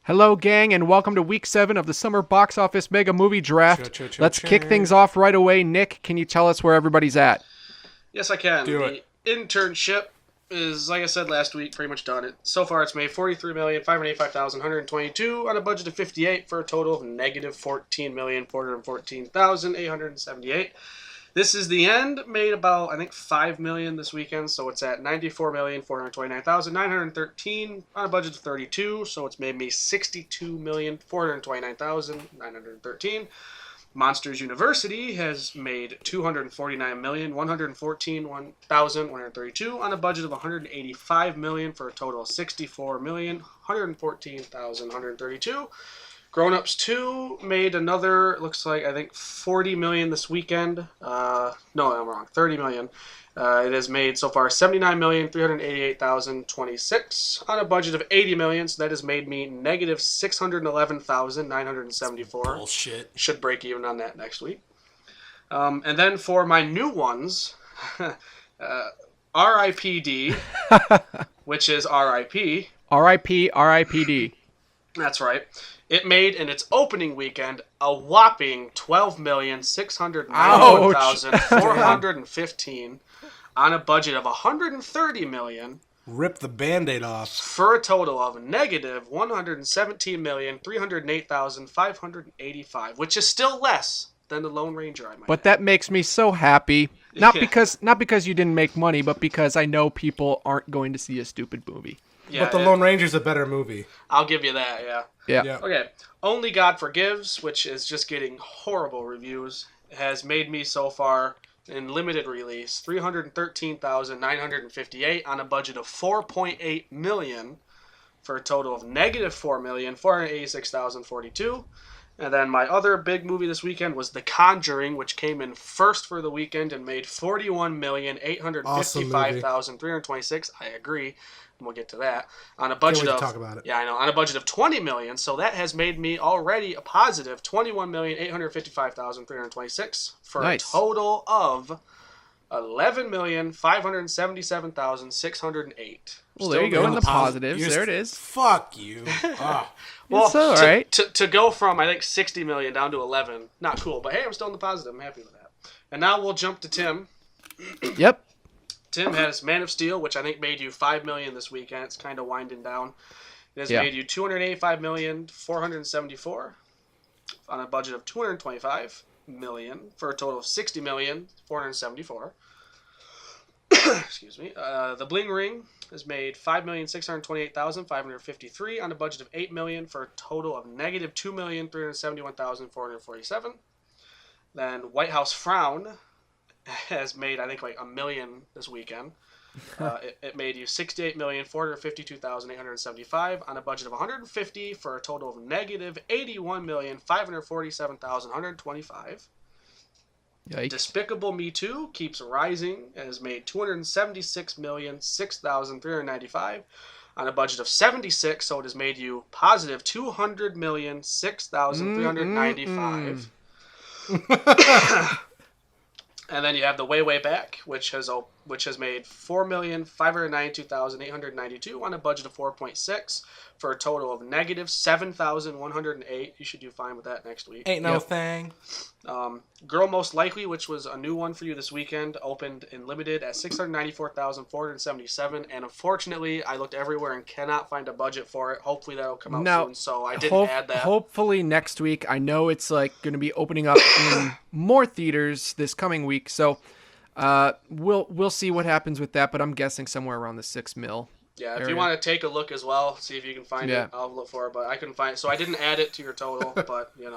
Hello, gang, and welcome to Week 7 of the Summer Box Office Mega Movie Draft. Let's kick things off right away. Nick, can you tell us where everybody's at? Yes, I can. Do it. The internship is, like I said last week, pretty much done. So far, it's made $43,585,122 on a budget of $58 for a total of negative $14,414,878. This is the end. Made about, I think, $5 million this weekend, so it's at $94,429,913 on a budget of $32. So it's made me $62,429,913. Monsters University has made $249,114,132 on a budget of $185 million for a total of $64,114,132. Grown Ups 2 made another, looks like, I think, $40 million this weekend. No, I'm wrong, $30 million. It has made so far $79,388,026 on a budget of $80 million, so that has made me negative $611,974. Bullshit. Should break even on that next week. And then for my new ones, RIPD, which is RIP. R.I.P. R.I.P.D. That's right. It made in its opening weekend a whopping $12,691,415 on a budget of $130 million. Rip the Band-Aid off. For a total of negative $117,308,585, which is still less than the Lone Ranger, I might But add. that makes me so happy. Not because you didn't make money, but because I know people aren't going to see a stupid movie. Yeah, But The Lone Ranger's a better movie. I'll give you that, yeah. Yeah. Okay, Only God Forgives, which is just getting horrible reviews, has made me so far, in limited release, $313,958 on a budget of $4.8 million for a total of negative $4,486,042. And then my other big movie this weekend was The Conjuring, which came in first for the weekend and made $41,855,326. I agree. And we'll get to that. On a budget Can't wait of to talk about it. Yeah, I know. On a budget of $20 million, so that has made me already a positive $21,855,326 for Nice. a total of $11,577,608. Well, there you go, in the positives. There it is. Fuck you. Ah. Well, It's all right. to go from, I think, $60 million down to 11, not cool. But hey, I'm still in the positive. I'm happy with that. And now we'll jump to Tim. Yep. Tim has Man of Steel, which I think made you $5 million this weekend. It's kind of winding down. It has made you $285,474 on a budget of $225 million for a total of $60,474. Excuse me. The Bling Ring has made $5,628,553 on a budget of $8 million for a total of negative $2,371,447. Then White House Frown has made, I think, like $1 million this weekend. It made you $68,452,875 on a budget of $150 for a total of negative $81,547,125. Yikes. Despicable Me 2 keeps rising and has made $276,006,395 on a budget of $76, so it has made you positive $200,006,395. And then you have the Way Back, which has made $4,592,892 on a budget of 4.6 for a total of negative $7,108. You should do fine with that next week. Ain't no thing. Girl Most Likely, which was a new one for you this weekend, opened in limited at $694,477, and unfortunately, I looked everywhere and cannot find a budget for it. Hopefully, that'll come out soon, so I didn't add that. Hopefully next week. I know it's like going to be opening up in more theaters this coming week, so we'll see what happens with that. But I'm guessing somewhere around the $6 million. Yeah, if you want to take a look as well, see if you can find it. I'll look for it, but I couldn't find it, so I didn't add it to your total. But it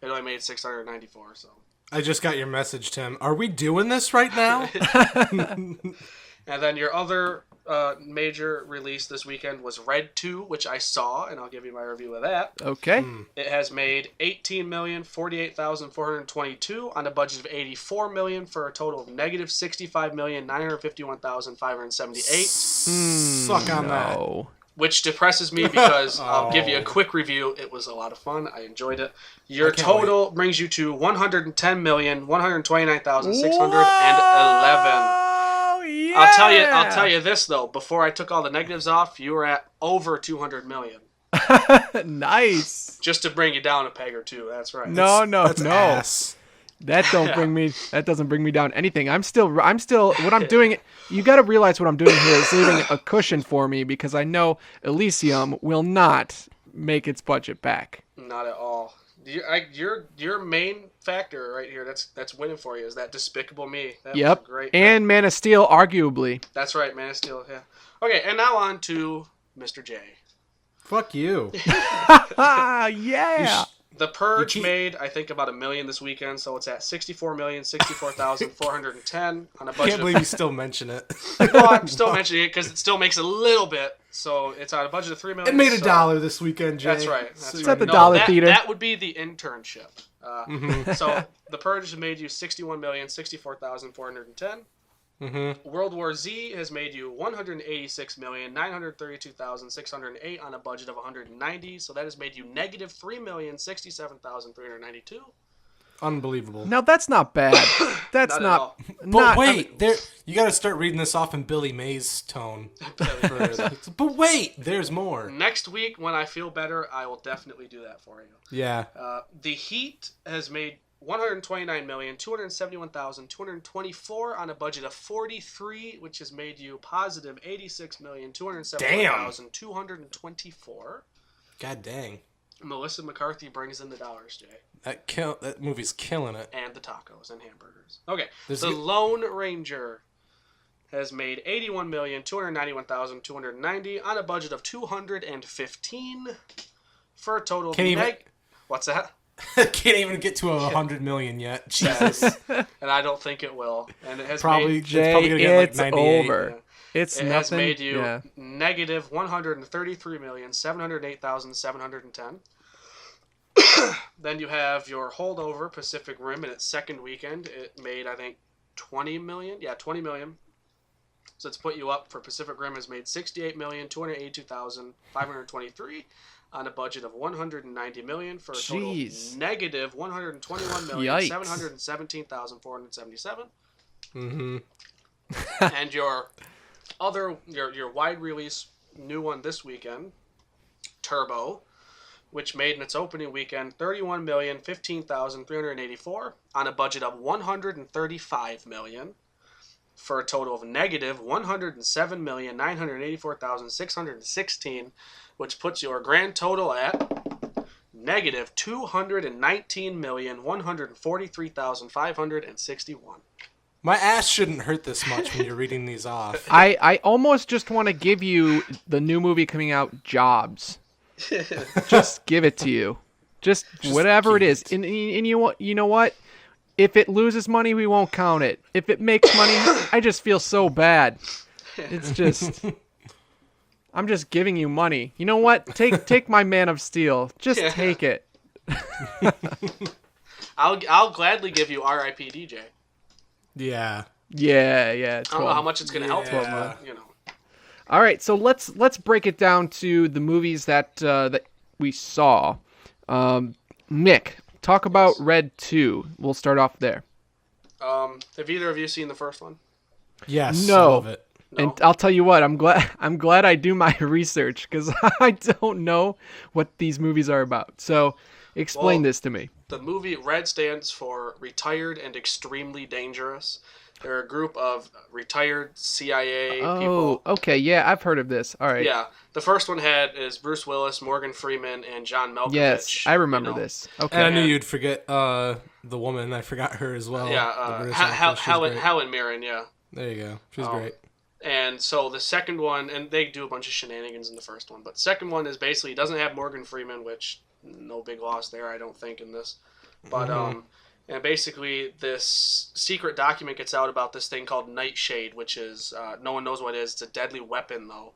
only made $694. So I just got your message, Tim. Are we doing this right now? And then your other major release this weekend was Red 2, which I saw, and I'll give you my review of that. Okay. It has made $18,048,422 on a budget of $84 million for a total of negative $65,951,578. Suck on that. Which depresses me because I'll give you a quick review. It was a lot of fun. I enjoyed it. Your total brings you to $110,129,611. Yeah. I'll tell you this though. Before I took all the negatives off, you were at over $200 million. Nice. Just to bring you down a peg or two. That's right. No. Ass. That doesn't bring me down anything. I'm still what I'm doing. You got to realize what I'm doing here is leaving a cushion for me because I know Elysium will not make its budget back. Not at all. Your main factor right here that's winning for you is that Despicable Me. That was a great and Man of Steel, arguably. That's right, Man of Steel. Yeah. Okay, and now on to Mr. J. Fuck you. Yeah. The Purge made, I think, about $1 million this weekend, so it's at $64,064,410 on a budget. I can't believe you still mention it. Well, I'm still mentioning it because it still makes a little bit. So it's on a budget of $3 million. It made $1 this weekend, Jay. That's right. It's at the dollar theater. That would be the internship. So the Purge has made you $61,064,410. World War Z has made you $186,932,608 on a budget of $190. So that has made you negative $3,067,392. Unbelievable. Now that's not bad. That's not. But wait, you got to start reading this off in Billy Mays' tone. But wait, there's more. Next week, when I feel better, I will definitely do that for you. Yeah. The Heat has made $129,271,224 on a budget of $43, which has made you positive $86,271,224. God dang. Melissa McCarthy brings in the dollars, Jay. That movie's killing it. And the tacos and hamburgers. Okay, The Lone Ranger has made $81,291,290 on a budget of $215 for a total of What's that? Can't even get to $100 million yet. Jesus. And I don't think it will. And it has probably made it's probably gonna get like 98. Over. Yeah. It has made you negative $133,708,710. Then you have your holdover Pacific Rim in its second weekend. It made, I think, $20 million. Yeah, $20 million. So it's put you up for Pacific Rim has made $68,282,523 on a budget of $190 million for a total of negative $121,717,477. And your wide release new one this weekend, Turbo, which made in its opening weekend $31,015,384 on a budget of $135 million for a total of negative $107,984,616, which puts your grand total at negative $219,143,561. My ass shouldn't hurt this much when you're reading these off. I almost just want to give you the new movie coming out, Jobs. Just give it to you. Just whatever it is. And you know what? If it loses money, we won't count it. If it makes money, I just feel so bad. It's just... I'm just giving you money. You know what? Take my Man of Steel. Just take it. I'll gladly give you R.I.P. DJ. Yeah. Yeah. I don't know how much it's going to help, but you know. All right, so let's break it down to the movies that we saw. Nick, talk about Red 2. We'll start off there. Have either of you seen the first one? Yes. No. I love it. No? And I'll tell you what, I'm glad I do my research because I don't know what these movies are about. So explain this to me. The movie Red stands for Retired and Extremely Dangerous. They're a group of retired CIA people. Oh, okay. Yeah, I've heard of this. All right. Yeah. The first one is Bruce Willis, Morgan Freeman, and John Malkovich. Yes, I remember this. Okay. And I knew you'd forget the woman. I forgot her as well. Yeah, Helen Mirren, yeah. There you go. She's great. And so the second one, and they do a bunch of shenanigans in the first one, but the second one is basically, doesn't have Morgan Freeman, which no big loss there, I don't think, in this. But, and basically this secret document gets out about this thing called Nightshade, which is, no one knows what it is. It's a deadly weapon, though.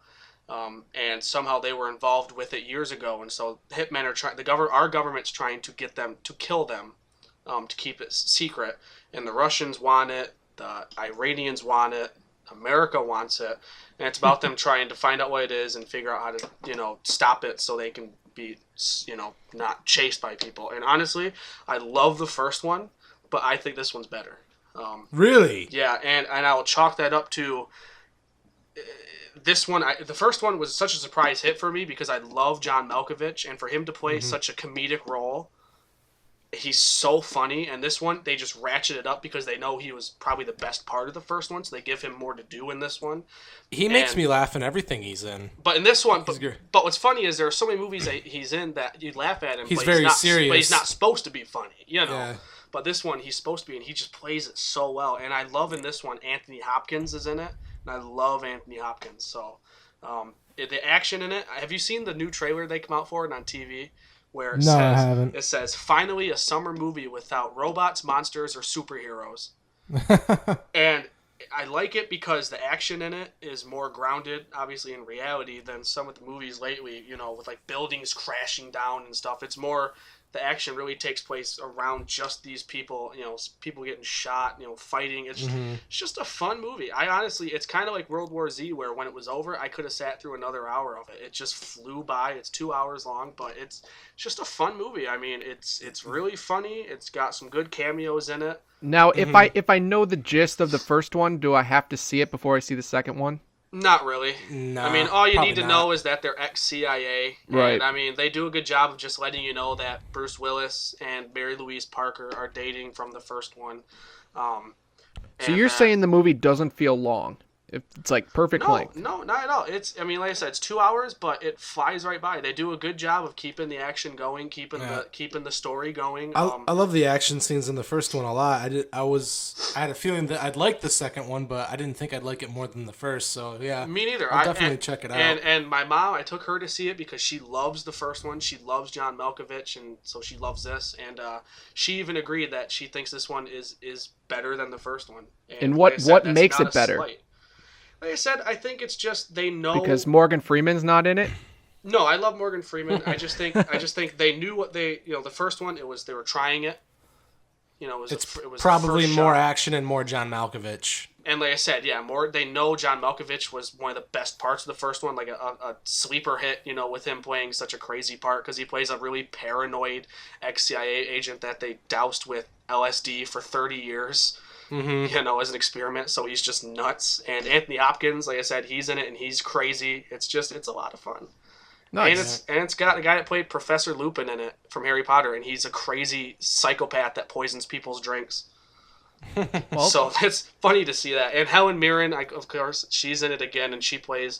And somehow they were involved with it years ago. And so hitmen are trying, our government's trying to get them, to kill them, to keep it secret. And the Russians want it. The Iranians want it. America wants it. And it's about them trying to find out what it is and figure out how to, stop it so they can be, not chased by people. And honestly, I love the first one, but I think this one's better. Really? Yeah, and I will chalk that up to this one, the first one was such a surprise hit for me because I love John Malkovich, and for him to play such a comedic role, he's so funny. And this one, they just ratchet it up because they know he was probably the best part of the first one, so they give him more to do in this one. He makes me laugh in everything he's in. But in this one, but what's funny is there are so many movies that he's in that you laugh at him. He's very serious. But he's not supposed to be funny, Yeah. But this one, he's supposed to be, and he just plays it so well. And I love in this one, Anthony Hopkins is in it. And I love Anthony Hopkins. So, the action in it. Have you seen the new trailer they come out for it on TV? Where it I haven't. It says, finally a summer movie without robots, monsters, or superheroes. And I like it because the action in it is more grounded, obviously, in reality than some of the movies lately, with like buildings crashing down and stuff. It's more... The action really takes place around just these people, people getting shot, fighting. It's just a fun movie. It's kind of like World War Z, where when it was over, I could have sat through another hour of it. It just flew by. It's 2 hours long, but it's just a fun movie. I mean, it's really funny. It's got some good cameos in it. Now, if I know the gist of the first one, do I have to see it before I see the second one? Not really. No, I mean, all you need to know is that they're ex-CIA. Right. And, I mean, they do a good job of just letting you know that Bruce Willis and Mary Louise Parker are dating from the first one. So you're saying the movie doesn't feel long? It's like perfect length? No, not at all. Like I said, it's 2 hours, but it flies right by. They do a good job of keeping the action going, keeping the story going. I love the action scenes in the first one a lot. I had a feeling that I'd like the second one, but I didn't think I'd like it more than the first. So yeah, me neither. I'll definitely check it out. And my mom, I took her to see it because she loves the first one. She loves John Malkovich, and so she loves this. And she even agreed that she thinks this one is better than the first one. And what makes it better? Like I said, I think it's just they know because Morgan Freeman's not in it. No, I love Morgan Freeman. I just think they knew what they the first one they were trying it. It was probably more action and more John Malkovich. And like I said, they know John Malkovich was one of the best parts of the first one, like a sleeper hit, with him playing such a crazy part because he plays a really paranoid ex-CIA agent that they doused with LSD for 30 years. As an experiment, so he's just nuts. And Anthony Hopkins, like I said, he's in it and he's crazy. It's a lot of fun. Nice. And it's got the guy that played Professor Lupin in it from Harry Potter, and he's a crazy psychopath that poisons people's drinks. So it's funny to see that. And Helen Mirren, of course, she's in it again, and she plays.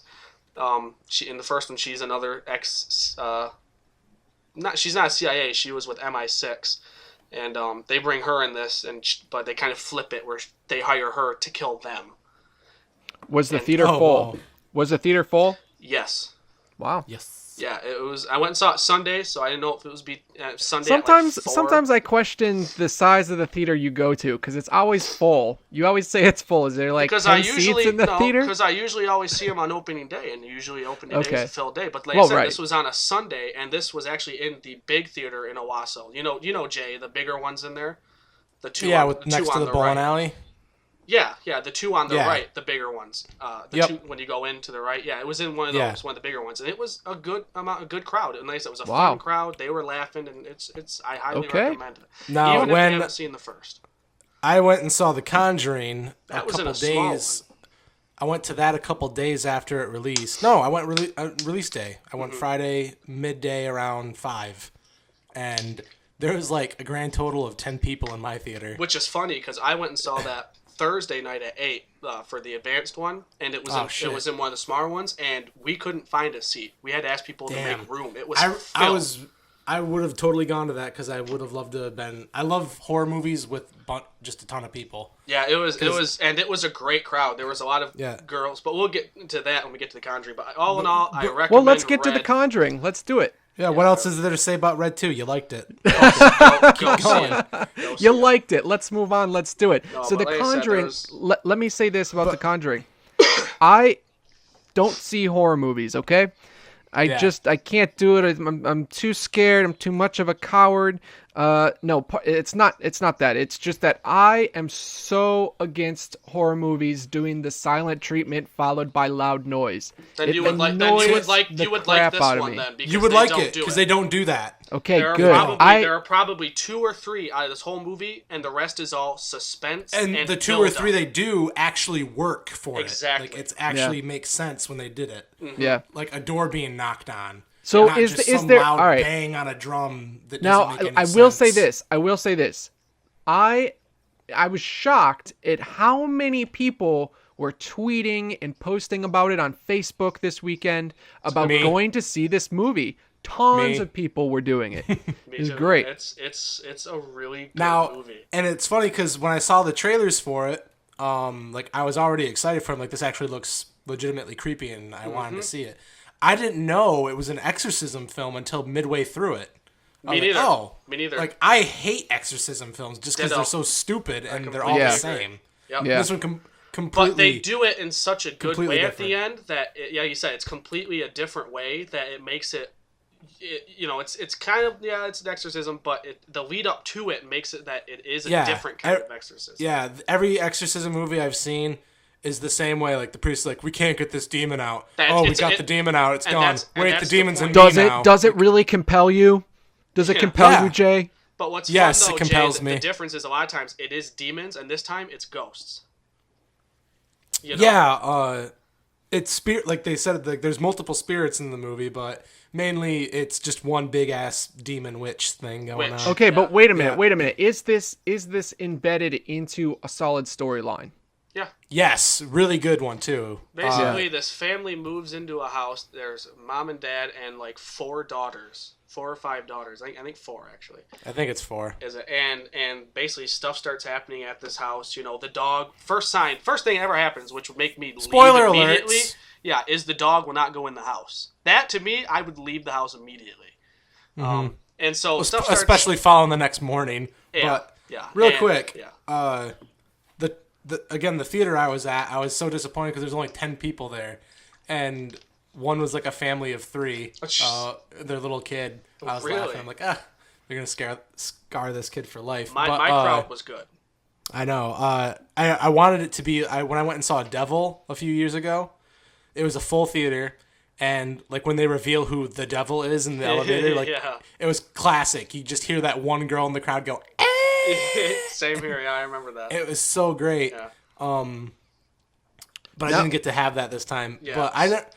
In the first one, she's another ex. She's not CIA. She was with MI6. And they bring her in this, but they kind of flip it where they hire her to kill them. Was the theater full? Wow. Was the theater full? Yes. Wow. Yes. Yeah, it was. I went and saw it Sunday, so I didn't know if it was Sunday. Sometimes I question the size of the theater you go to because it's always full. You always say it's full. Is there like 10 seats in the theater? Because I usually always see them on opening day, and usually opening day is a filled day. But like I said, this was on a Sunday, and this was actually in the big theater in Owasso. You know, Jay, the bigger ones in there, the two. Yeah, next to the bowling alley. Yeah, the two on the right, the bigger ones. Two when you go in to the right. Yeah, it was in one of those, one of the bigger ones, and it was a good crowd. And nice, it was a fun crowd. They were laughing, and I highly recommend it. Now, even if you haven't seen the first, I went and saw The Conjuring a couple days. I went to that a couple days after it released. No, I went release day. I went Friday midday around 5, and there was like a grand total of 10 people in my theater. Which is funny because I went and saw that Thursday night at 8 for the advanced one, and it was in one of the smaller ones, and we couldn't find a seat. We had to ask people to make room. It was I would have totally gone to that because I would have loved to have been. I love horror movies with just a ton of people. Yeah, it was a great crowd. There was a lot of girls, but we'll get to that when we get to The Conjuring. But all in all, I recommend. Well, let's get to The Conjuring. Let's do it. Yeah, what else is there to say about Red 2? You liked it. Keep going. You liked it. Let's move on. Let's do it. So The Conjuring, let me say this about The Conjuring. I don't see horror movies, okay? I can't do it. I'm too scared. I'm too much of a coward. No, it's not. It's not that. It's just that I am so against horror movies doing the silent treatment followed by loud noise. Then you would like this one then. You would like it because they don't do that. Okay, there good. There are probably 2 or 3 out of this whole movie, and the rest is all suspense. And the 2 or 3 they do actually work for it. Exactly. Like it actually makes sense when they did it. Mm-hmm. Yeah. Like a door being knocked on. So not is just there loud all right? Bang on a drum that Now doesn't make any I sense. will say this. I will say this. I was shocked at how many people were tweeting and posting about it on Facebook this weekend about going to see this movie. Tons of people were doing it. It was great. It's a really good movie. And it's funny because when I saw the trailers for it, like I was already excited for it. Like this actually looks legitimately creepy, and I wanted to see it. I didn't know it was an exorcism film until midway through it. Me neither. Like I hate exorcism films just because they're so stupid and they're all the same. Yep. Yeah. This one completely. But they do it in such a good way different. at the end that you said it's completely a different way that it makes it. It's kind of it's an exorcism, but the lead up to it makes it that it is a different kind of exorcism. Yeah, every exorcism movie I've seen is the same way. Like the priest's like, we can't get this demon out. We got the demon out. It's gone. Wait, the demon's in me now. Does it really compel you? Does it compel you, Jay? But what's fun, though, it compels Jay, me. The difference is a lot of times it is demons, and this time it's ghosts. It's spirit. Like they said, like there's multiple spirits in the movie, but mainly it's just one big ass demon witch thing going on. Okay, but wait a minute. Is this embedded into a solid storyline? Yeah. Yes, really good one too. Basically, this family moves into a house. There's mom and dad and like 4 daughters, 4 or 5 daughters. I think 4 actually. I think it's 4. Is it? And basically stuff starts happening at this house. The dog. First thing that ever happens, which would make me Spoiler leave immediately. alerts. Yeah, is the dog will not go in the house. That to me, I would leave the house immediately. Mm-hmm. And so stuff starts, especially following the next morning. But real quick, the theater I was at, I was so disappointed because there's only 10 people there, and one was like a family of 3, their little kid. I was laughing. I'm like, they're gonna scar this kid for life. My crowd was good. I know. I wanted it to be. When I went and saw Devil a few years ago, it was a full theater, and like when they reveal who the devil is in the elevator, like it was classic. You just hear that one girl in the crowd go. Same here, I remember that. It was so great. Yeah. But I didn't get to have that this time. Yeah. But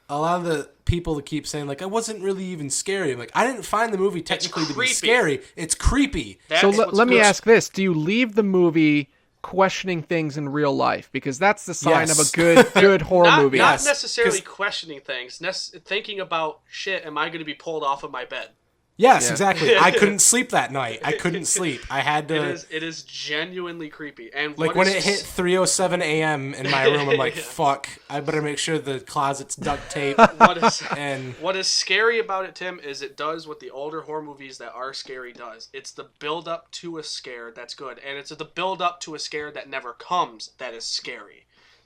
a lot of the people that keep saying like I wasn't really even scary. I'm like, I didn't find the movie technically to be scary. It's creepy. So let me ask this: do you leave the movie questioning things in real life? Because that's the sign of a good horror movie. Not necessarily questioning things, thinking about shit. Am I going to be pulled off of my bed? Yes, exactly. I couldn't sleep that night. I couldn't sleep. I had to. It is genuinely creepy. And like when it hit 3:07 a.m. in my room, I'm like, "Fuck! I better make sure the closet's duct tape." What is scary about it, Tim, is it does what the older horror movies that are scary does. It's the build up to a scare that's good, and it's the build up to a scare that never comes that is scary.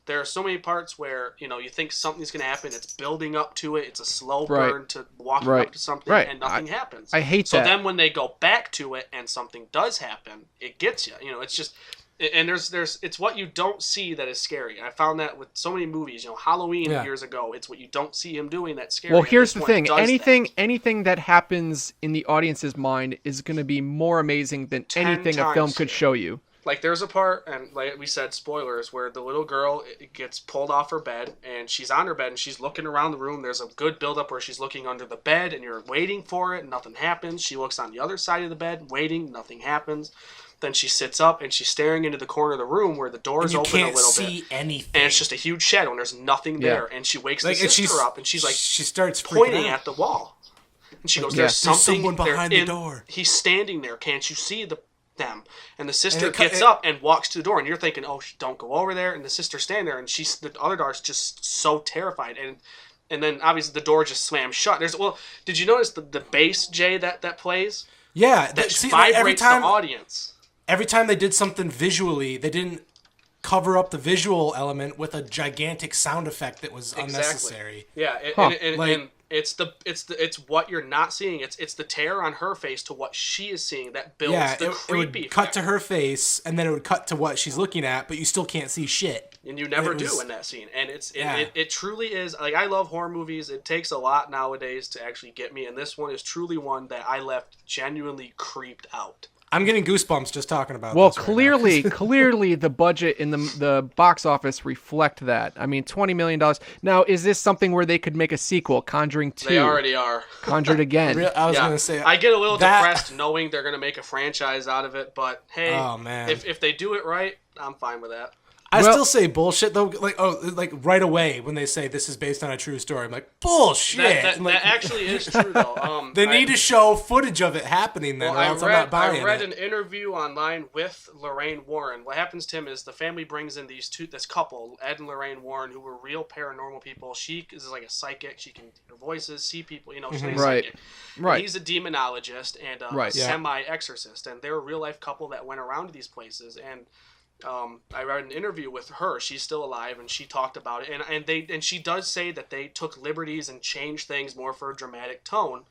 There are so many parts where, you think something's going to happen. It's building up to it. It's a slow burn to walking up to something, and nothing happens. I hate that. So then when they go back to it and something does happen, it gets you. It's just, and it's what you don't see that is scary. I found that with so many movies. Halloween years ago, it's what you don't see him doing that's scary. Well, here's the thing. Anything that happens in the audience's mind is going to be more amazing than anything a film could show you. Like, there's a part, and like we said, spoilers, where the little girl gets pulled off her bed, and she's on her bed, and she's looking around the room. There's a good build-up where she's looking under the bed, and you're waiting for it, and nothing happens. She looks on the other side of the bed, waiting, nothing happens. Then she sits up, and she's staring into the corner of the room where the door's open a little bit. You can't see anything. And it's just a huge shadow, and there's nothing there. And she wakes the sister up, and she's like, she starts pointing at the wall. And she goes, there's someone behind the door. He's standing there. Can't you see them? And the sister gets up and walks to the door, and you're thinking, don't go over there. And the sister's standing there, and the other daughter's just so terrified. And then obviously the door just slams shut. Did you notice the bass, Jay, that plays? Yeah, that vibrates the audience. Every time they did something visually, they didn't cover up the visual element with a gigantic sound effect that was unnecessary. Yeah, It's what you're not seeing. It's the tear on her face to what she is seeing that builds the creepy. It would cut to her face, and then it would cut to what she's looking at, but you still can't see shit. And you never do in that scene. And it truly is, like, I love horror movies. It takes a lot nowadays to actually get me, and this one is truly one that I left genuinely creeped out. I'm getting goosebumps just talking about well, this. Well, clearly the budget in the box office reflect that. I mean, $20 million. Now, is this something where they could make a sequel, Conjuring 2? They already are. Conjured again. I was going to say... I get a little depressed knowing they're going to make a franchise out of it, but hey, if they do it right, I'm fine with that. I still say bullshit though, like right away when they say this is based on a true story. I'm like, bullshit. That actually is true though. They need to show footage of it happening then, or else I'm not buying it. I read an interview online with Lorraine Warren. What happens to him is the family brings in this couple, Ed and Lorraine Warren, who were real paranormal people. She is like a psychic. She can hear voices, see people. She's a psychic. Right. And he's a demonologist and a semi-exorcist, and they're a real life couple that went around to these places and. I read an interview with her. She's still alive, and she talked about it. And she does say that they took liberties and changed things more for a dramatic tone,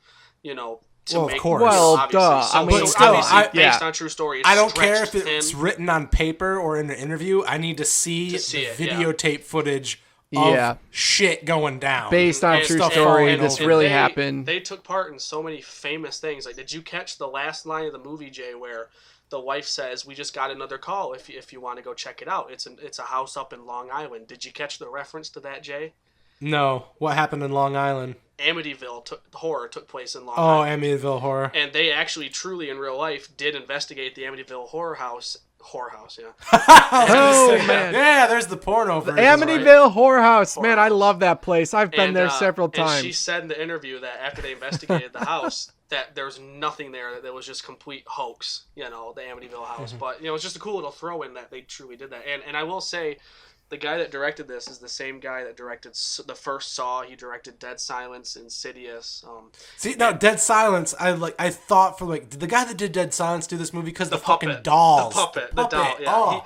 to make. Of course. Well, duh. But still, based on true story. I don't care if it's written on paper or in an interview. I need to see videotape footage of shit going down based on true story. This really happened. They took part in so many famous things. Like, did you catch the last line of the movie, Jay, where the wife says, "We just got another call. If you want to go check it out, it's a house up in Long Island." Did you catch the reference to that, Jay? No. What happened in Long Island? Amityville horror took place in Long Island. Oh, Amityville horror. And they actually, truly, in real life, did investigate the Amityville horror house. Yeah. Oh man! Yeah, there's the porno version. The Amityville horror house. Man, I love that place. I've been there several times. And she said in the interview that after they investigated the house, that there's nothing there. That was just complete hoax. The Amityville house. But it's just a cool little throw in that they truly did that. And I will say, the guy that directed this is the same guy that directed the first Saw. He directed Dead Silence, Insidious. Dead Silence. I thought did the guy that did Dead Silence do this movie because the puppet, fucking dolls? The doll. Yeah. Oh,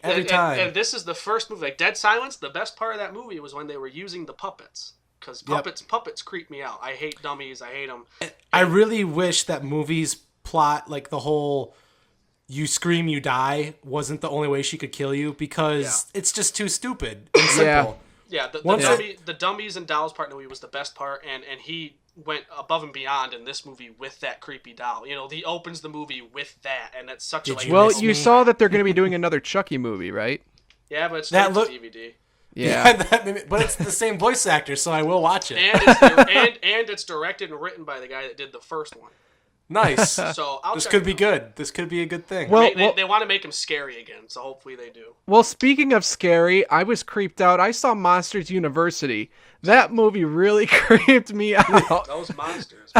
every time. And this is the first movie, like Dead Silence. The best part of that movie was when they were using the puppets. Because puppets creep me out. I hate dummies. I hate them. I really wish that movies plot, like the whole "you scream, you die" wasn't the only way she could kill you, because it's just too stupid and simple. Yeah, the dummies and dolls part of the movie was the best part, and he went above and beyond in this movie with that creepy doll. He opens the movie with that, and that's such you saw that they're going to be doing another Chucky movie, right? Yeah, but it's DVD. Yeah, but it's the same voice actor, so I will watch it. And it's directed and written by the guy that did the first one. Nice. So this could be good. This could be a good thing. Well, they want to make him scary again, so hopefully they do. Well, speaking of scary, I was creeped out. I saw Monsters University. That movie really creeped me out. Those monsters.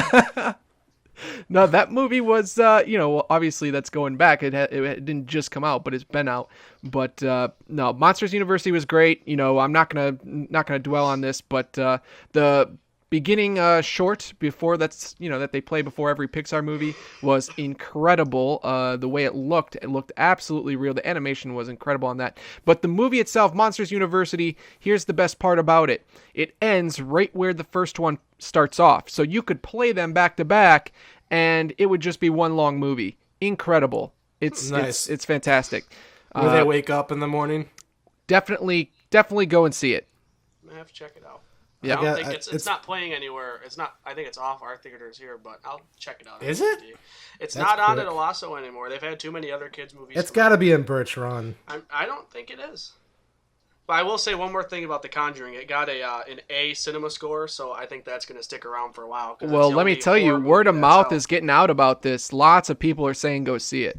No, that movie was, obviously that's going back. It didn't just come out, but it's been out. But no, Monsters University was great. I'm not gonna dwell on this, but the beginning short before that they play before every Pixar movie was incredible. The way it looked absolutely real. The animation was incredible on that. But the movie itself, Monsters University, here's the best part about it. It ends right where the first one starts off. So you could play them back to back and it would just be one long movie. Incredible. It's nice. It's fantastic. Will they wake up in the morning? Definitely go and see it. I have to check it out. Yeah. I don't think it's not playing anywhere. It's not. I think it's off our theaters here, but I'll check it out. Is it? It's not on at Owasso anymore. They've had too many other kids movies. It's got to be in Birch Run. I don't think it is. But I will say one more thing about The Conjuring. It got an A cinema score, so I think that's going to stick around for a while. Well, let me tell you, word of mouth is getting out about this. Lots of people are saying go see it.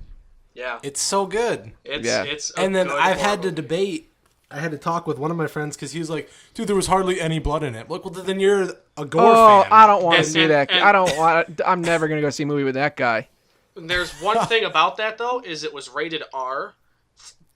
Yeah, it's so good. It's and then I've had to debate. I had to talk with one of my friends because he was like, "Dude, there was hardly any blood in it." Like, well, then you're a gore fan. I don't want to see that. I'm never gonna go see a movie with that guy. There's one thing about that though, is it was rated R,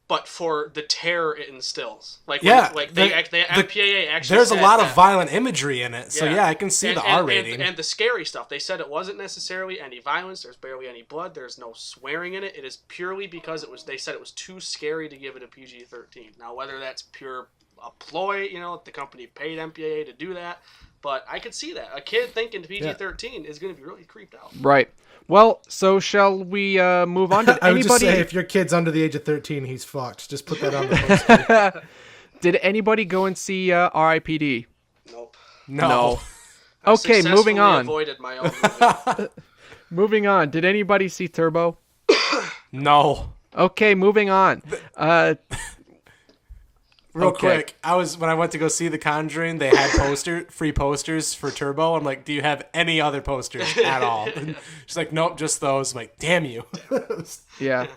but for the terror it instills. The MPAA actually. There's a lot of violent imagery in it, so I can see the R rating. And the scary stuff. They said it wasn't necessarily any violence. There's barely any blood. There's no swearing in it. It is purely because they said it was too scary to give it a PG-13. Now, whether that's pure a ploy, the company paid MPAA to do that, but I could see that. A kid thinking PG-13 is going to be really creeped out. Right. Well, so shall we move on? Did I would just anybody... say if your kid's under the age of 13, he's fucked. Just put that on the poster. Did anybody go and see R.I.P.D.? Nope. No. Okay, moving on. Avoided my own movie. Moving on. Did anybody see Turbo? No. Okay, moving on. Real quick, when I went to go see The Conjuring, they had free posters for Turbo. I'm like, do you have any other posters at all? And she's like, nope, just those. I'm like, damn you. Yeah.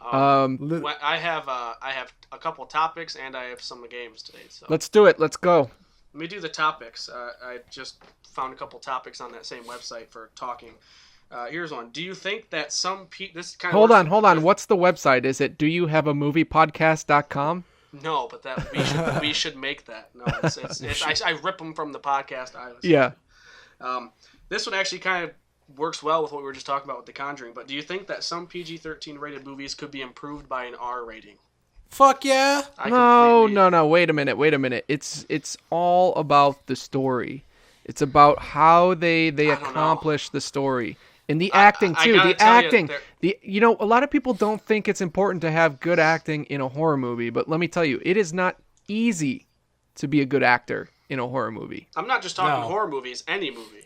I have a couple topics and I have some games today. So Let's do it. Let's go. let me do the topics. I just found a couple topics on that same website for talking. Here's one. Do you think that some this kind of hold on. What's the website? Is it doyouhaveamoviepodcast.com? No, but that we should make that. No, I rip them from the podcast. Yeah. This one actually kind of works well with what we were just talking about with The Conjuring. But do you think that some PG-13 rated movies could be improved by an R rating? Fuck yeah. No. Wait a minute. It's all about the story. It's about how they accomplish the story. And the acting too. The acting. A lot of people don't think it's important to have good acting in a horror movie, but let me tell you, it is not easy to be a good actor in a horror movie. I'm not just talking horror movies, any movie.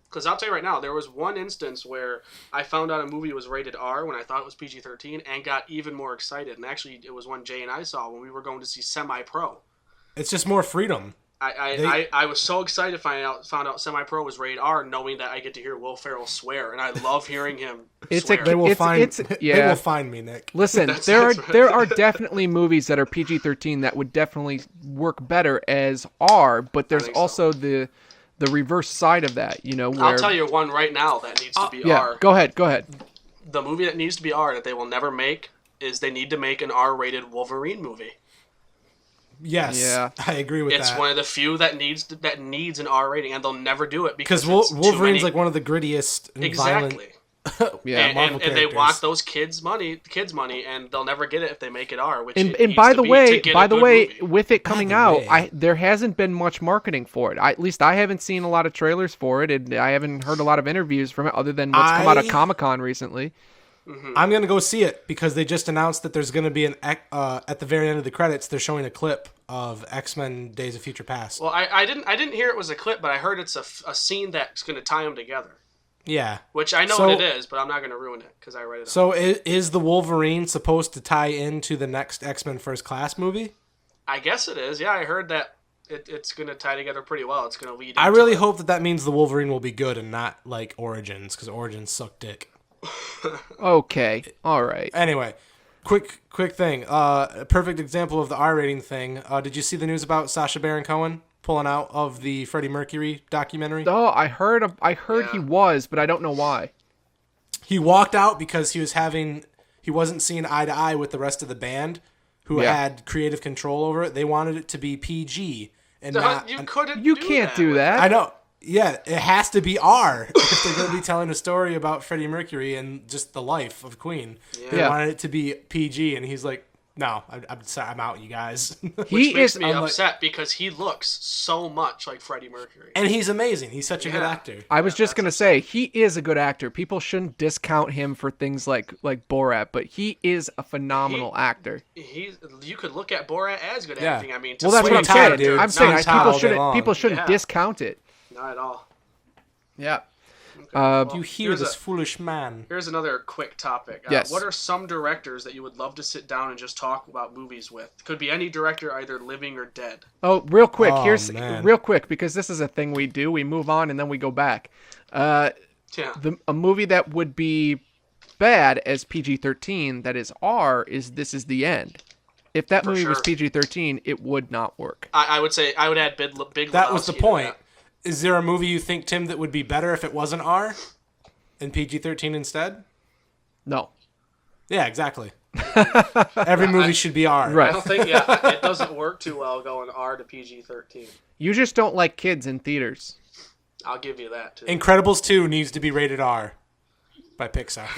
Because I'll tell you right now, there was one instance where I found out a movie was rated R when I thought it was PG-13 and got even more excited. And actually, it was one Jay and I saw when we were going to see Semi-Pro. It's just more freedom. I was so excited to found out Semi-Pro was rated R, knowing that I get to hear Will Ferrell swear, and I love hearing him swear. They will find me, Nick. Listen, there are definitely movies that are PG-13 that would definitely work better as R, but there's also the reverse side of that, where... I'll tell you one right now that needs to be R. Go ahead. The movie that needs to be R that they will never make is they need to make an R-rated Wolverine movie. Yes, yeah. I agree with that. It's one of the few that needs an R rating, and they'll never do it because Wolverine's like one of the grittiest and exactly. Violent and they want those kids money, and they'll never get it if they make it R. By the way, with it coming out, there hasn't been much marketing for it. At least I haven't seen a lot of trailers for it, and I haven't heard a lot of interviews from it other than what's come out of Comic-Con recently. Mm-hmm. I'm gonna go see it because they just announced that there's gonna be at the very end of the credits. They're showing a clip of X-Men: Days of Future Past. Well, I didn't hear it was a clip, but I heard it's a scene that's gonna tie them together. Yeah, which I know what it is, but I'm not gonna ruin it because I read it. So is the Wolverine supposed to tie into the next X-Men First Class movie? I guess it is. Yeah, I heard that it's gonna tie together pretty well. It's gonna lead. I really hope that means the Wolverine will be good and not like Origins, because Origins suck dick. Okay. All right. Anyway, quick thing. A perfect example of the R rating thing. Did you see the news about Sacha Baron Cohen pulling out of the Freddie Mercury documentary? Oh, I heard he was, but I don't know why. He walked out because he wasn't seeing eye to eye with the rest of the band who had creative control over it. They wanted it to be PG and you can't do that. I know. Yeah, it has to be R if they're going to be telling a story about Freddie Mercury and just the life of Queen. Yeah. They wanted it to be PG, and he's like, no, I'm out, you guys. Which makes me upset because he looks so much like Freddie Mercury. And he's amazing. He's such a good actor. I was just going to say, he is a good actor. People shouldn't discount him for things like Borat, but he is a phenomenal actor. You could look at Borat as good acting. I mean, that's what I'm saying. Dude. I'm saying people shouldn't discount it. Not at all. Yeah. Okay. You hear this foolish man. Here's another quick topic. Yes. What are some directors that you would love to sit down and just talk about movies with? Could be any director, either living or dead. Oh, real quick. Real quick, because this is a thing we do. We move on and then we go back. A movie that would be bad as PG-13, that is R, is This Is the End. If that movie was PG-13, it would not work. I would say I would add Big Lebowski. That was the point. Is there a movie you think, Tim, that would be better if it wasn't R and PG-13 instead? No. Yeah, exactly. Every movie should be R. Right. I don't think, it doesn't work too well going R to PG-13. You just don't like kids in theaters. I'll give you that, too. Incredibles 2 needs to be rated R by Pixar.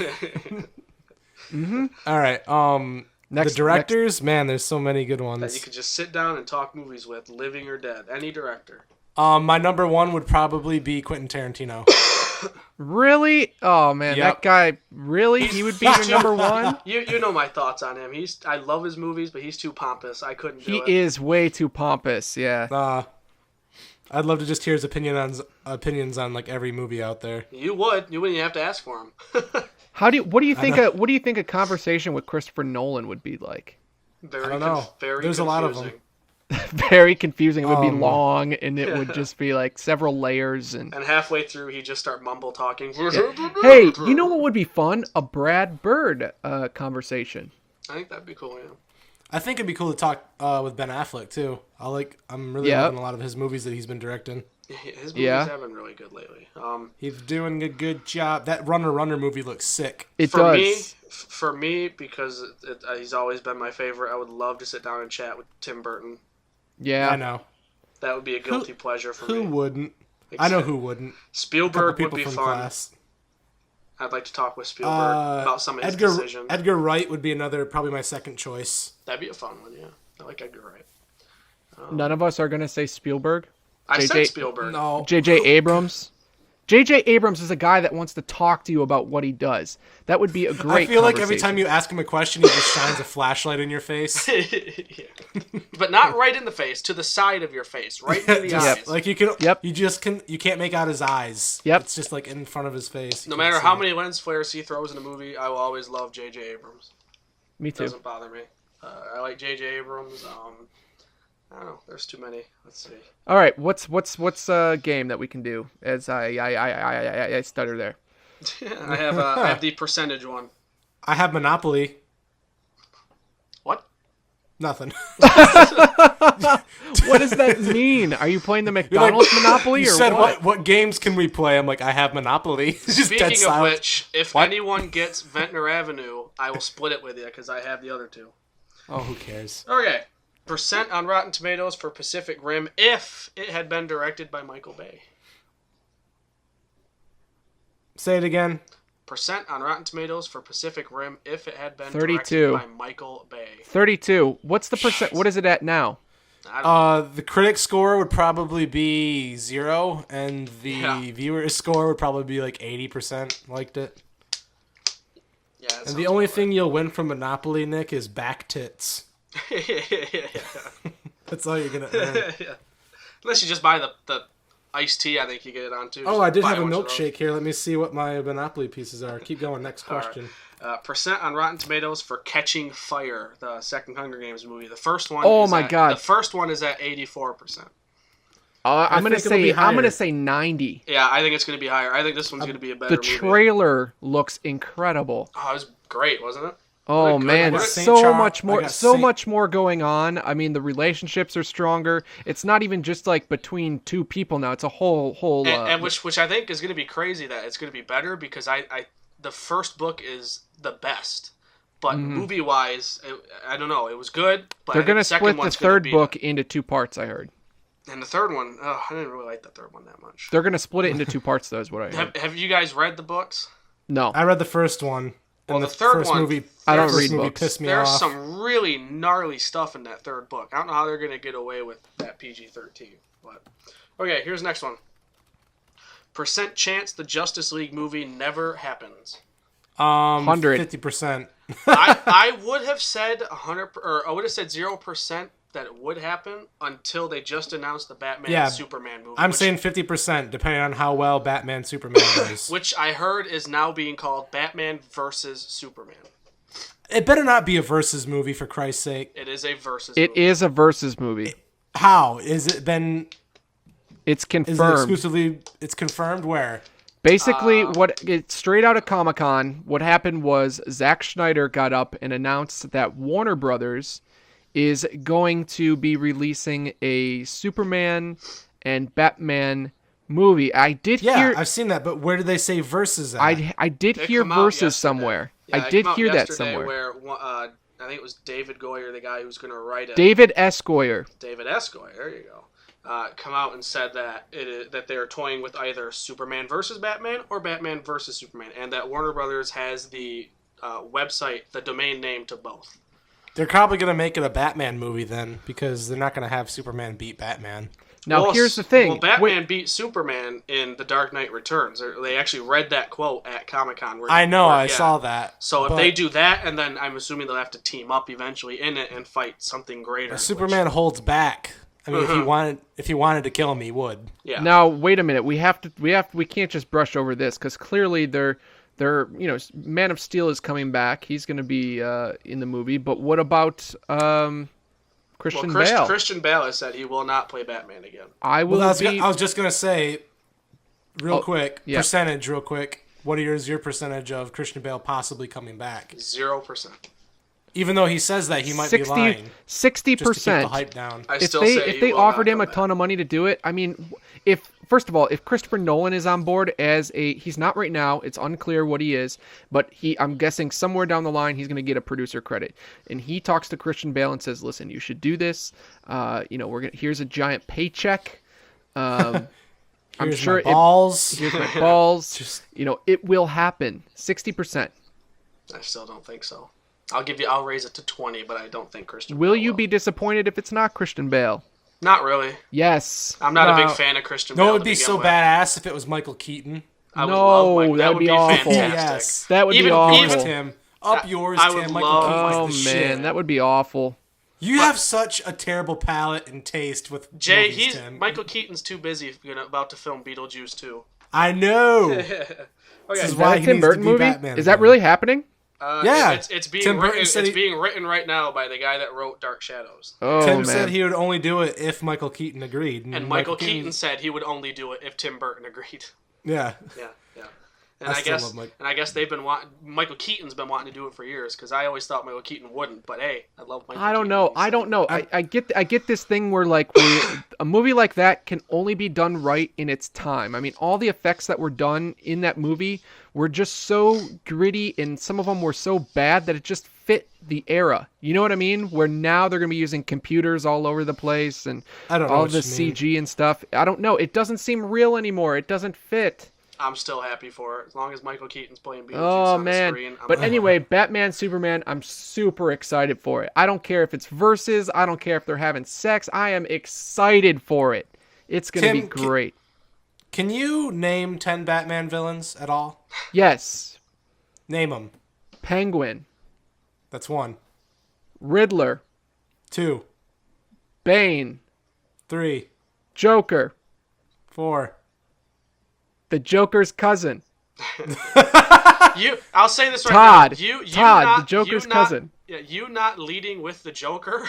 Mm-hmm. All right. The directors, man, there's so many good ones. That you could just sit down and talk movies with, living or dead. Any director. My number one would probably be Quentin Tarantino. Really? Oh man, that guy really? He would be your number one? You know my thoughts on him. I love his movies, but he's too pompous. I couldn't do it. He is way too pompous, yeah. I'd love to just hear his opinions on like every movie out there. You wouldn't even have to ask for him. What do you think a conversation with Christopher Nolan would be like? I don't know. There's a lot of them. Very confusing. It would be long, and it would just be like several layers. And halfway through, he'd just start mumble talking. Hey, you know what would be fun? A Brad Bird conversation. I think that'd be cool, yeah. I think it'd be cool to talk with Ben Affleck, too. I'm really loving a lot of his movies that he's been directing. His movies have been really good lately. He's doing a good job. That Runner movie looks sick. It does. For me, because he's always been my favorite, I would love to sit down and chat with Tim Burton. Yeah. I know. That would be a guilty pleasure for me. Who wouldn't? Exactly. I know who wouldn't. Spielberg would be fun. Class. I'd like to talk with Spielberg about some of his decisions. Edgar Wright would be probably my second choice. That'd be a fun one, yeah. I like Edgar Wright. None of us are going to say Spielberg. I said Spielberg. No. J.J. Abrams. J.J. Abrams is a guy that wants to talk to you about what he does. That would be a great I feel like every time you ask him a question, he just shines a flashlight in your face. But not right in the face, to the side of your face, right in the eyes. Like you can't make out his eyes. Yep. It's just like in front of his face. No matter how many lens flares he throws in a movie, I will always love J.J. Abrams. Me too. It doesn't bother me. I like J.J. Abrams. I don't know. There's too many. Let's see. All right. What's a game that we can do? As I stutter there. I have the percentage one. I have Monopoly. What? Nothing. What does that mean? Are you playing the McDonald's Monopoly or said, what? What games can we play? I'm like, I have Monopoly. Speaking of which, if anyone gets Ventnor Avenue, I will split it with you because I have the other two. Oh, who cares? Okay. Percent on Rotten Tomatoes for Pacific Rim if it had been directed by Michael Bay. Say it again. Percent on Rotten Tomatoes for Pacific Rim if it had been 32. directed by Michael Bay. 32. What's the percent? What is it at now? The critic score would probably be 0, and the viewer score would probably be like 80% liked it. Yeah. And the only thing you'll win from Monopoly, Nick, is back tits. That's all you're gonna earn. Yeah. Unless you just buy the iced tea, I think you get it on too. Oh, I did have a milkshake here. Let me see what my Monopoly pieces are. Keep going. Next question. Right. Percent on Rotten Tomatoes for Catching Fire, the second Hunger Games movie. The first one. God! The first one is at 84%. I'm gonna say 90. Yeah, I think it's gonna be higher. I think this one's gonna be a better movie. The trailer looks incredible. Oh, it was great, wasn't it? Oh man, much more going on. I mean, the relationships are stronger. It's not even just like between two people now. It's a whole. And which I think is going to be crazy that it's going to be better because the first book is the best, but movie wise, I don't know. It was good, but they're going to split the third book into 2 parts. I heard. And the third one, I didn't really like the third one that much. They're going to split it into 2 parts, though, is what I heard. Have you guys read the books? No, I read the first one. Well, the third one, movie, I don't read books. Pissed me There's off. some really gnarly stuff in that third book. I don't know how they're going to get away with that PG-13. But okay, here's the next one. Percent chance the Justice League movie never happens. 100. 50%. I would have said 100, or I would have said 0% that it would happen until they just announced the Batman Superman movie. I'm saying 50%, depending on how well Batman Superman does. Which I heard is now being called Batman versus Superman. It better not be a versus movie, for Christ's sake. It is a versus movie. It is a versus movie. How? Is it then... It's confirmed. Is it exclusively... It's confirmed where? Basically, it's straight out of Comic-Con, what happened was Zack Snyder got up and announced that Warner Brothers is going to be releasing a Superman and Batman movie. I did hear... I've seen that, but where did they say versus at? I did hear versus somewhere. Yeah, I did hear that somewhere. Where, I think it was David Goyer, the guy who's going to write it. David S. Goyer. David S. Goyer, there you go. Come out and said that that they are toying with either Superman versus Batman or Batman versus Superman, and that Warner Brothers has the website, the domain name to both. They're probably going to make it a Batman movie then, because they're not going to have Superman beat Batman. Now, here's the thing. Well, Batman beat Superman in The Dark Knight Returns. They actually read that quote at Comic-Con. I know, I saw that. So if they do that, and then I'm assuming they'll have to team up eventually in it and fight something greater. Superman holds back. I mean, if he wanted to kill him, he would. Yeah. Now, wait a minute. We can't just brush over this because clearly they're Man of Steel is coming back. He's going to be in the movie. But what about Christian Bale? Christian Bale has said he will not play Batman again. I was just going to say, percentage real quick. What is your percentage of Christian Bale possibly coming back? 0%. Even though he says that, he might be lying. 60%. Just to keep the hype down. If they offered him a ton of money to do it, I mean, first of all, if Christopher Nolan is on board he's not right now, it's unclear what he is, but I'm guessing somewhere down the line he's going to get a producer credit, and he talks to Christian Bale and says, "Listen, you should do this. Here's a giant paycheck. I'm sure my balls. Here's my balls. It will happen. 60%. I still don't think so. I'll raise it to 20, but I don't think Christian Bale will. You be disappointed if it's not Christian Bale? Not really. Yes. I'm not a big fan of Christian Bale. No, it would be so badass if it was Michael Keaton. That would be awful. Fantastic. Yes. That would be awful. Tim. Up yours, Tim. Oh, man, that would be awful. You have such a terrible palate and taste with movies, Tim. Michael Keaton's too busy about to film Beetlejuice 2. I know. Okay. Is that a Tim Burton movie? Batman is that really happening? Yeah. It's being written right now by the guy that wrote Dark Shadows. Oh, Tim man. said he would only do it if Michael Keaton agreed. And Michael Keaton said he would only do it if Tim Burton agreed. Yeah. Yeah. And I guess they've been Michael Keaton's been wanting to do it for years because I always thought Michael Keaton wouldn't. But hey, I love Michael Keaton. I don't know. I get this thing where a movie like that can only be done right in its time. I mean, all the effects that were done in that movie were just so gritty, and some of them were so bad that it just fit the era. You know what I mean? Where now they're going to be using computers all over the place and all the CG and stuff. I don't know. It doesn't seem real anymore. It doesn't fit. I'm still happy for it. As long as Michael Keaton's playing Beetlejuice on the screen. But anyway, Batman, Superman, I'm super excited for it. I don't care if it's versus. I don't care if they're having sex. I am excited for it. It's going to be great. Can you name 10 Batman villains at all? Yes. Name them. Penguin. That's 1. Riddler. 2. Bane. 3. Joker. 4. The Joker's cousin. I'll say this right Todd. now. Todd, the Joker's cousin. Yeah, you not leading with the Joker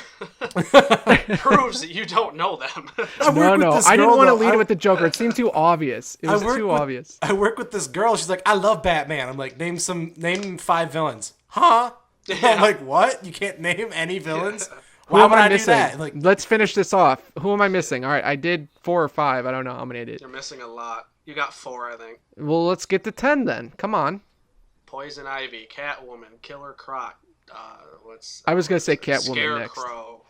proves that you don't know them. No. I didn't want to lead with the Joker. It seemed too obvious. It was too obvious. I work with this girl. She's like, I love Batman. I'm like, name 5 villains. Huh? Yeah. I'm like, what? You can't name any villains? Yeah. Why would I do that? Like, let's finish this off. Who am I missing? All right, I did 4 or 5. I don't know how many I did. You're missing a lot. You got 4, I think. Well, let's get to 10 then. Come on. Poison Ivy, Catwoman, Killer Croc. I was gonna say Catwoman next. Scarecrow.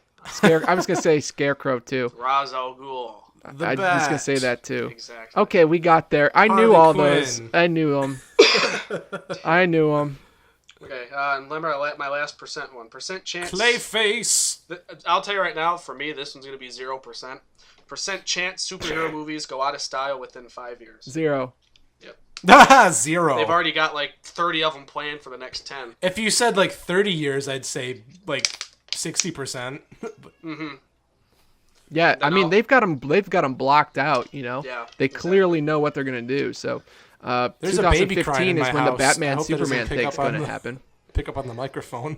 I was gonna say Scarecrow too. Ra's al Ghul. I was gonna say that too. Exactly. Okay, we got there. I knew all those. I knew them. I knew them. Okay, and remember my last percent one. Percent chance. Clayface. I'll tell you right now, for me, this one's going to be 0%. Percent chance superhero movies go out of style within 5 years. 0. Yep. 0. They've already got like 30 of them planned for the next 10. If you said like 30 years, I'd say like 60%. Mm-hmm. Yeah, I mean they've got them blocked out. You know, yeah, they clearly know what they're going to do. So. There's a baby crying in my is when house. the Batman Superman thing's going to happen. Pick up on the microphone.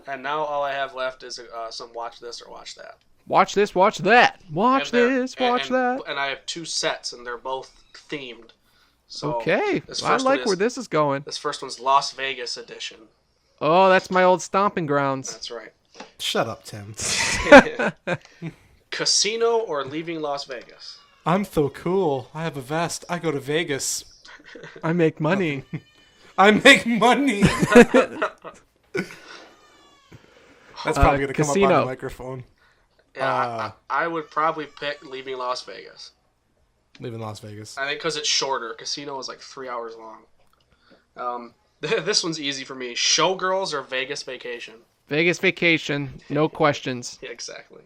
And now all I have left is some watch this or watch that. Watch this, watch that. Watch this, watch that. And I have 2 sets, and they're both themed. So okay, I like where this is going. This first one's Las Vegas edition. Oh, that's my old stomping grounds. That's right. Shut up, Tim. Casino or Leaving Las Vegas? I'm so cool. I have a vest. I go to Vegas. I make money. I make money. That's probably going to come up on the microphone. Yeah, I would probably pick Leaving Las Vegas. Leaving Las Vegas. I think because it's shorter. Casino is like 3 hours long. This one's easy for me. Showgirls or Vegas Vacation? Vegas Vacation. No questions. Yeah, exactly.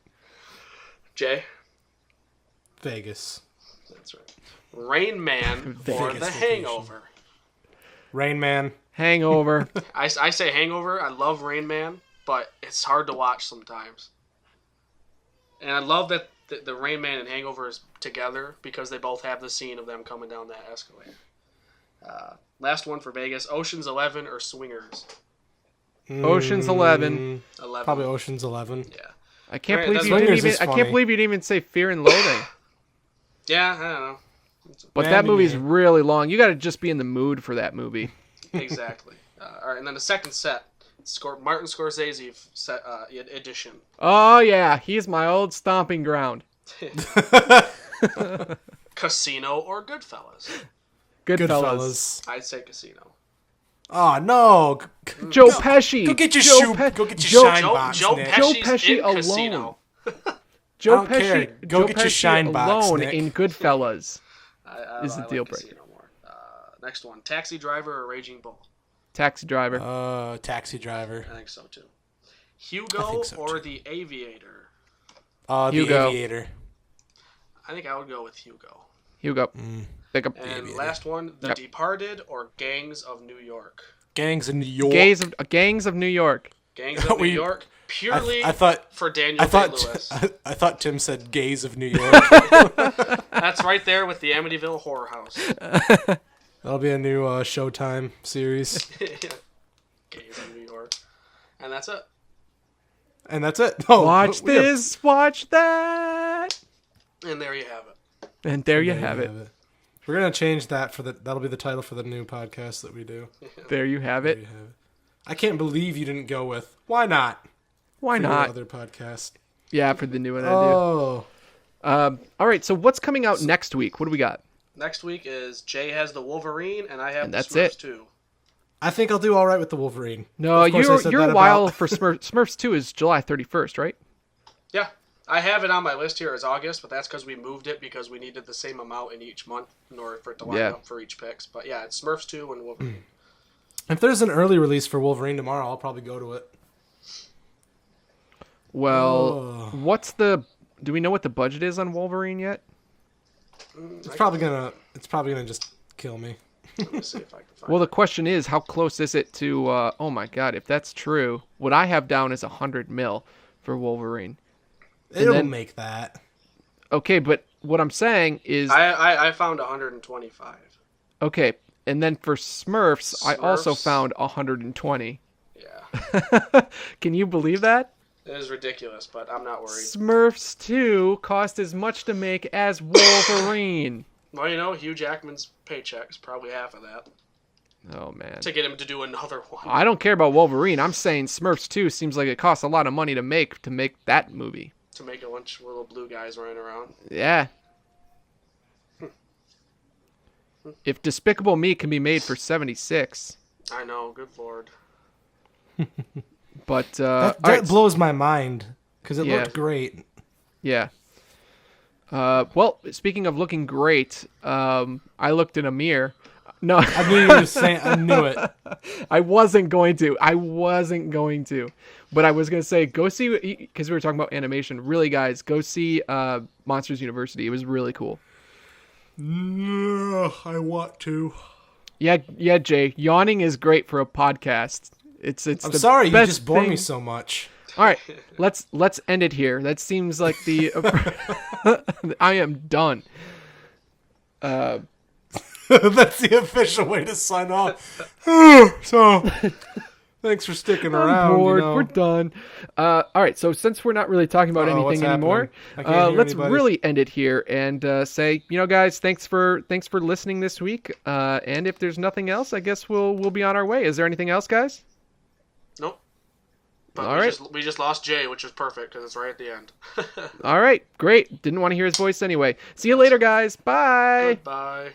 Jay? Vegas. That's right. Rain Man or Vegas The vacation. Hangover. Rain Man. Hangover. I say Hangover. I love Rain Man, but it's hard to watch sometimes. And I love that the Rain Man and Hangover is together because they both have the scene of them coming down that escalator. Last one for Vegas: Ocean's 11 or Swingers. Ocean's 11. 11. Probably Ocean's 11. Yeah. I can't Right, believe that's you didn't Swingers even. is I can't funny. believe you didn't even say Fear and Loathing. Yeah, I don't know. But that Mandy movie's Man. really long. You got to just be in the mood for that movie. Exactly. All right, and then the second set, Martin Scorsese edition. Oh yeah, he's my old stomping ground. Casino or Goodfellas? Goodfellas. I'd say Casino. Oh no! Joe Pesci. Go get your Joe shoe. Pe- Go get your Joe- shine Joe, box, Joe Nick. Pesci's Pesci in alone. Casino. Joe I don't Pesci. care. Go Joe get your Pesci shine box, alone Nick. in Goodfellas. I the like deal breaker. Casino more. Next one, Taxi Driver or Raging Bull? Taxi Driver. Taxi Driver. I think so too. I Hugo think so, or too. The Aviator? The Hugo. Aviator. I think I would go with Hugo. Hugo. Pick up. And Aviator. last one, The Yep. Departed or Gangs of New York? Gangs in New York. Gangs of New York. Gangs of New We- York, purely I thought. for Daniel I thought. Day-Lewis. I thought Tim said gays of New York. That's right there with the Amityville Horror House. That'll be a new Showtime series. Gangs of New York. And that's it. And that's it. Oh, Watch we have- this. Watch that. And there you have it. And there you have it. We're gonna change that that'll be the title for the new podcast that we do. There you have There it. you have it. I can't believe you didn't go with why not? Why For your not? other podcast. Yeah, for the new one I Oh, do. All right. So what's coming out next week? What do we got? Next week is Jay has the Wolverine, and I have And the that's Smurfs it. too. I think I'll do all right with the Wolverine. No, Of course I said you're that a while about- for Smurfs 2 is July 31st, right? Yeah. I have it on my list here as August, but that's because we moved it because we needed the same amount in each month in order for it to line Yeah. up for each picks. But yeah, it's Smurfs 2 and Wolverine. If there's an early release for Wolverine tomorrow, I'll probably go to it. Well, do we know what the budget is on Wolverine yet? It's probably gonna just kill me. Let me see if I can find Well, the question is, how close is it to? Oh my God, if that's true, what I have down is 100 mil for Wolverine. It'll then- make that. Okay, but what I'm saying is, I found 125. okay, and then for Smurfs, I also Smurfs? found 120. Yeah. Can you believe that? It is ridiculous, but I'm not worried. Smurfs 2 cost as much to make as Wolverine. Well, you know, Hugh Jackman's paycheck is probably half of that Oh man. to get him to do another one. I don't care about Wolverine. I'm saying Smurfs 2 seems like it costs a lot of money to make that movie. To make a bunch of little blue guys running around. Yeah. If Despicable Me can be made for 76, I know, good lord. but That all right, blows my mind because it Yeah. looked great. yeah. Well, speaking of looking great, I looked in a mirror. No, I knew you were saying. I knew it. I wasn't going to. But I was going to say, go see, because we were talking about animation. Really, guys, go see Monsters University. It was really cool. No, I want to. Yeah, Jay. Yawning is great for a podcast. It's. I'm the sorry, you best just bore thing. me so much. All right, let's end it here. That seems like the. I am done. That's the official way to sign off. So, thanks for sticking I'm around. bored. You know. We're done. All right, so since we're not really talking about Uh-oh, what's anything anymore, happening? I can't hear let's anybody. really end it here and say, guys, thanks for listening this week. And if there's nothing else, I guess we'll be on our way. Is there anything else, guys? Nope. But All we right. we just lost Jay, which is perfect because it's right at the end. All right, great. Didn't want to hear his voice anyway. See you later, guys. Bye. Goodbye.